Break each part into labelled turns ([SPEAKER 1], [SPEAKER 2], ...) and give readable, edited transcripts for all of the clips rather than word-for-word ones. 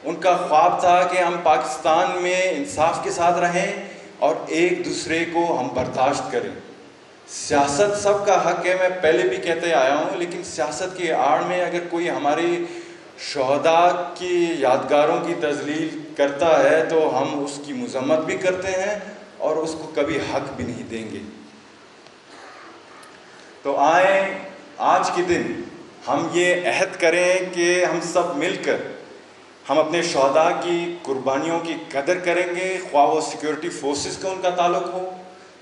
[SPEAKER 1] ان کا خواب تھا کہ ہم پاکستان میں انصاف کے ساتھ رہیں اور ایک دوسرے کو ہم برداشت کریں. سیاست سب کا حق ہے، میں پہلے بھی کہتے آیا ہوں، لیکن سیاست کی آڑ میں اگر کوئی ہماری شہداء کی یادگاروں کی تذلیل کرتا ہے تو ہم اس کی مذمت بھی کرتے ہیں اور اس کو کبھی حق بھی نہیں دیں گے. تو آئیں آج کے دن ہم یہ عہد کریں کہ ہم سب مل کر ہم اپنے شہداء کی قربانیوں کی قدر کریں گے، خواہ وہ سیکیورٹی فورسز کا ان کا تعلق ہو،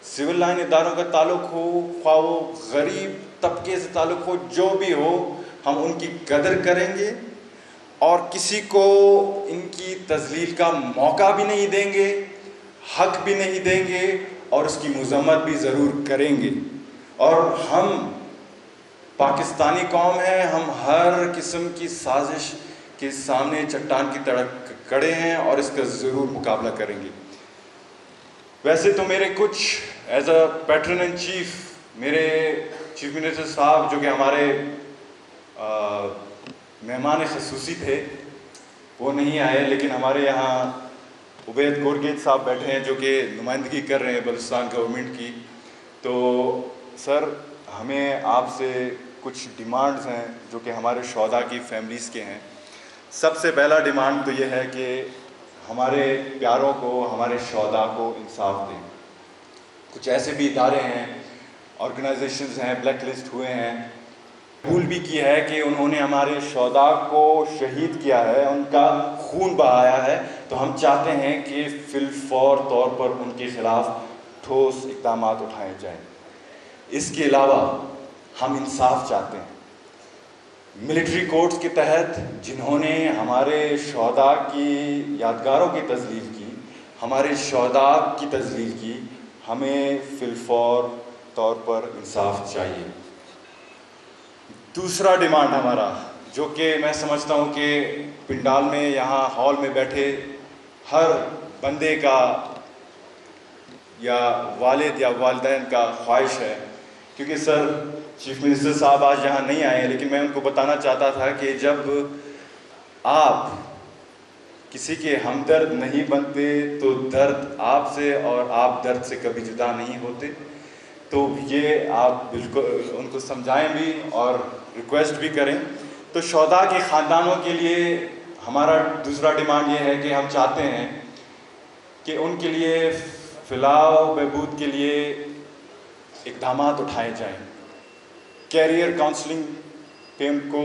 [SPEAKER 1] سول لائن اداروں کا تعلق ہو، خواہ وہ غریب طبقے سے تعلق ہو، جو بھی ہو ہم ان کی قدر کریں گے اور کسی کو ان کی تذلیل کا موقع بھی نہیں دیں گے، حق بھی نہیں دیں گے اور اس کی مذمت بھی ضرور کریں گے. اور ہم پاکستانی قوم ہیں، ہم ہر قسم کی سازش کے سامنے چٹان کی طرح کھڑے ہیں اور اس کا ضرور مقابلہ کریں گے. ویسے تو میرے کچھ as a pattern in chief میرے چیف منسٹر صاحب جو کہ ہمارے مہمان خصوصی تھے وہ نہیں آئے، لیکن ہمارے یہاں عبید گورگیج صاحب بیٹھے ہیں جو کہ نمائندگی کر رہے ہیں بلوچستان گورنمنٹ کی. تو سر ہمیں آپ سے کچھ ڈیمانڈز ہیں جو کہ ہمارے شہداء کی فیملیز کے ہیں. سب سے پہلا ڈیمانڈ تو یہ ہے کہ ہمارے پیاروں کو، ہمارے شہداء کو انصاف دیں. کچھ ایسے بھی ادارے ہیں، آرگنائزیشنز ہیں، بلیک لسٹ ہوئے ہیں، بھول بھی کی ہے کہ انہوں نے ہمارے شہداء کو شہید کیا ہے، ان کا خون بہایا ہے. تو ہم چاہتے ہیں کہ فی الفور طور پر ان کے خلاف ٹھوس اقدامات اٹھائے جائیں. اس کے علاوہ ہم انصاف چاہتے ہیں. ملٹری کورٹس کے تحت جنہوں نے ہمارے شہداء کی یادگاروں کی تذلیل کی، ہمارے شہداء کی تذلیل کی، ہمیں فی الفور طور پر انصاف چاہیے. دوسرا ڈیمانڈ ہمارا جو کہ میں سمجھتا ہوں کہ پنڈال میں یہاں ہال میں بیٹھے ہر بندے کا یا والد یا والدین کا خواہش ہے، کیونکہ سر چیف منسٹر صاحب آج یہاں نہیں آئے ہیں، لیکن میں ان کو بتانا چاہتا تھا کہ جب آپ کسی کے ہمدرد نہیں بنتے تو درد آپ سے اور آپ درد سے کبھی جدا نہیں ہوتے. تو یہ آپ بالکل ان کو سمجھائیں بھی اور ریکویسٹ بھی کریں. تو شہداء کے خاندانوں کے لیے ہمارا دوسرا ڈیمانڈ یہ ہے کہ ہم چاہتے ہیں کہ ان کے لیے فلاح و بہبود کے لیے اقدامات اٹھائے جائیں. کیریئر کاؤنسلنگ پہ ان کو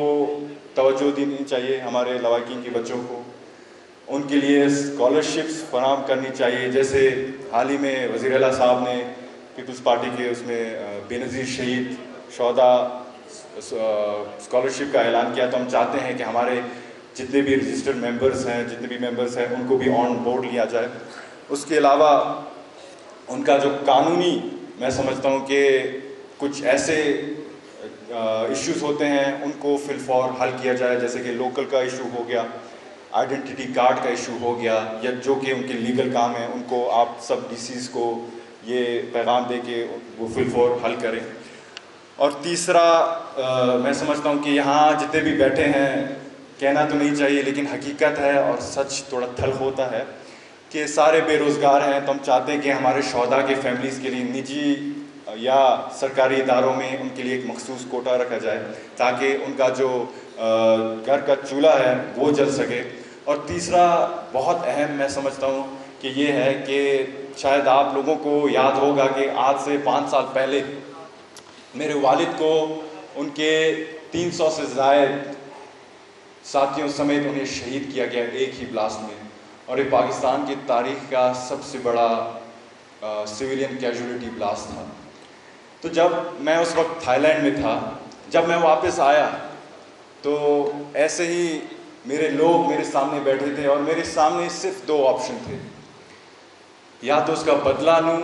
[SPEAKER 1] توجہ دینی چاہیے، ہمارے لواحقین کے بچوں کو ان کے لیے اسکالرشپس فراہم کرنی چاہیے. جیسے حال ہی میں وزیر اعلیٰ صاحب نے پیپلز پارٹی کے اس میں بے نظیر شہید شہداء اسکالرشپ کا اعلان کیا. تو ہم چاہتے ہیں کہ ہمارے جتنے بھی رجسٹرڈ ممبرز ہیں، جتنے بھی ممبرز ہیں، ان کو بھی آن بورڈ لیا جائے. اس کے علاوہ ان کا جو قانونی، میں سمجھتا ہوں کہ کچھ ایسے ایشوز ہوتے ہیں ان کو فی الفور حل کیا جائے، جیسے کہ لوکل کا ایشو ہو گیا، آئیڈینٹی کارڈ کا ایشو ہو گیا، یا جو کہ ان کے لیگل کام ہیں ان کو آپ سب ڈی سیز کو یہ پیغام دے کے وہ فی الفور حل کریں. اور تیسرا میں سمجھتا ہوں کہ یہاں جتنے بھی بیٹھے ہیں، کہنا تو نہیں چاہیے لیکن حقیقت ہے اور سچ تھوڑا تلخ ہوتا ہے کہ سارے بے روزگار ہیں. تو ہم چاہتے ہیں کہ ہمارے شہداء کے فیملیز کے لیے نجی یا سرکاری اداروں میں ان کے لیے ایک مخصوص کوٹا رکھا جائے تاکہ ان کا جو گھر کا چولہا ہے وہ جل سکے. اور تیسرا بہت اہم میں سمجھتا ہوں کہ یہ ہے کہ شاید آپ لوگوں کو یاد ہوگا کہ آج سے 5 سال پہلے میرے والد کو ان کے 300 سے زائد ساتھیوں سمیت انہیں شہید کیا گیا ایک ہی بلاسٹ میں. اور یہ پاکستان کی تاریخ کا سب سے بڑا سویلین کیجولیٹی بلاسٹ تھا. تو جب میں اس وقت تھائی لینڈ میں تھا، جب میں واپس آیا تو ایسے ہی میرے لوگ میرے سامنے بیٹھے تھے اور میرے سامنے صرف 2 آپشن تھے، یا تو اس کا بدلہ لوں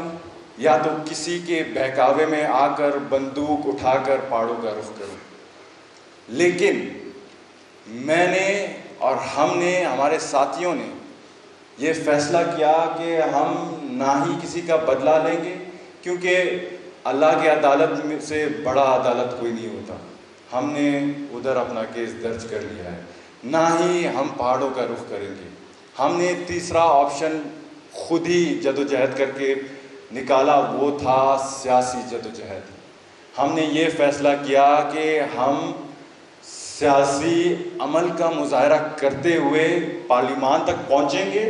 [SPEAKER 1] یا تو کسی کے بہکاوے میں آ کر بندوق اٹھا کر پہاڑوں کا رخ کروں. لیکن میں نے اور ہم نے، ہمارے ساتھیوں نے یہ فیصلہ کیا کہ ہم نہ ہی کسی کا بدلہ لیں گے، کیونکہ اللہ کی عدالت سے بڑا عدالت کوئی نہیں ہوتا. ہم نے ادھر اپنا کیس درج کر لیا ہے. نہ ہی ہم پہاڑوں کا رخ کریں گے. ہم نے تیسرا آپشن خود ہی جدوجہد کر کے نکالا، وہ تھا سیاسی جدوجہد. ہم نے یہ فیصلہ کیا کہ ہم سیاسی عمل کا مظاہرہ کرتے ہوئے پارلیمان تک پہنچیں گے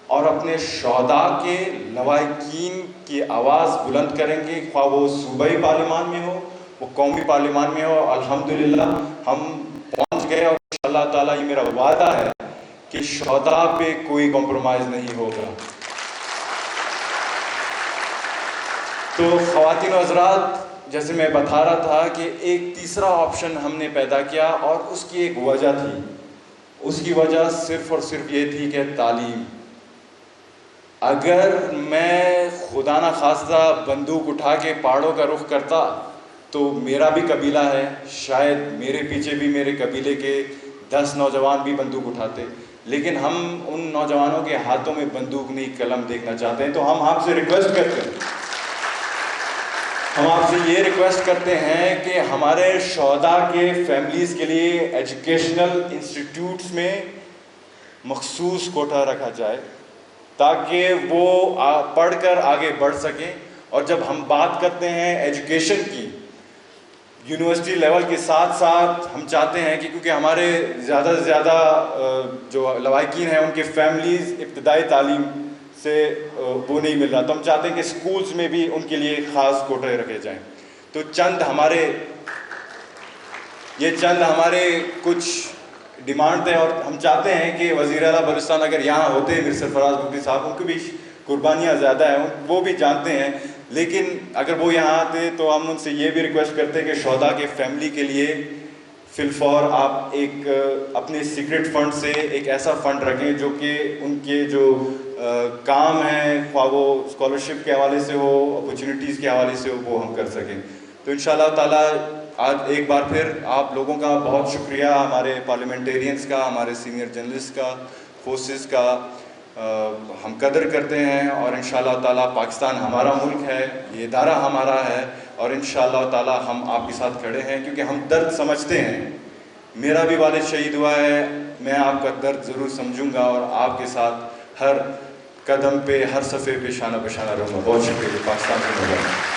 [SPEAKER 1] اور اپنے شہداء کے لواحقین کی آواز بلند کریں گے، خواہ وہ صوبائی پارلیمان میں ہو، وہ قومی پارلیمان میں ہو. الحمدللہ ہم پہنچ گئے اور انشاءاللہ تعالیٰ یہ میرا وعدہ ہے کہ شہداء پہ کوئی کمپرومائز نہیں ہوگا. تو خواتین و حضرات، جیسے میں بتا رہا تھا کہ ایک تیسرا آپشن ہم نے پیدا کیا اور اس کی ایک وجہ تھی. اس کی وجہ صرف اور صرف یہ تھی کہ تعلیم. اگر میں خدا نہ خواستہ بندوق اٹھا کے پہاڑوں کا رخ کرتا تو میرا بھی قبیلہ ہے، شاید میرے پیچھے بھی میرے قبیلے کے 10 نوجوان بھی بندوق اٹھاتے، لیکن ہم ان نوجوانوں کے ہاتھوں میں بندوق نہیں قلم دیکھنا چاہتے ہیں. تو ہم آپ سے ریکویسٹ کرتے ہیں، ہم آپ سے یہ ریکویسٹ کرتے ہیں کہ ہمارے شہداء کے فیملیز کے لیے ایجوکیشنل انسٹیٹیوٹس میں مخصوص کوٹا رکھا جائے تاکہ وہ پڑھ کر آگے بڑھ سکیں. اور جب ہم بات کرتے ہیں ایجوکیشن کی یونیورسٹی لیول کے ساتھ ساتھ، ہم چاہتے ہیں کہ کیونکہ ہمارے زیادہ سے زیادہ جو لواحقین ہیں ان کے فیملیز ابتدائی تعلیم سے وہ نہیں مل رہا، تو ہم چاہتے ہیں کہ اسکولز میں بھی ان کے لیے خاص کوٹے رکھے جائیں. تو یہ چند ہمارے کچھ ڈیمانڈ تھے، اور ہم چاہتے ہیں کہ وزیر اعلیٰ بلوچستان اگر یہاں ہوتے میر سرفراز بگٹی صاحب، ان کی بھی قربانیاں زیادہ ہیں، وہ بھی جانتے ہیں، لیکن اگر وہ یہاں آتے تو ہم ان سے یہ بھی ریکویسٹ کرتے ہیں کہ شہداء کے فیملی کے لیے فی الفور آپ ایک اپنے سیکرٹ فنڈ سے ایک ایسا فنڈ رکھیں جو کہ ان کے جو کام ہیں، خواہ وہ اسکالرشپ کے حوالے سے ہو، اپرچونیٹیز کے حوالے سے ہو، وہ ہم کر سکیں. تو انشاءاللہ تعالیٰ آج ایک بار پھر آپ لوگوں کا بہت شکریہ، ہمارے پارلیمنٹیرینز کا، ہمارے سینئر جرنلسٹ کا، فورسز کا ہم قدر کرتے ہیں. اور انشاءاللہ تعالیٰ پاکستان ہمارا ملک ہے، یہ ادارہ ہمارا ہے، اور انشاءاللہ تعالیٰ ہم آپ کے ساتھ کھڑے ہیں کیونکہ ہم درد سمجھتے ہیں. میرا بھی والد شہید ہوا ہے، میں آپ کا درد ضرور سمجھوں گا اور آپ کے ساتھ ہر قدم پہ، ہر صفحے پہ شانہ بشانہ رہوں گا. بہت شکریہ. پاکستان زندہ باد.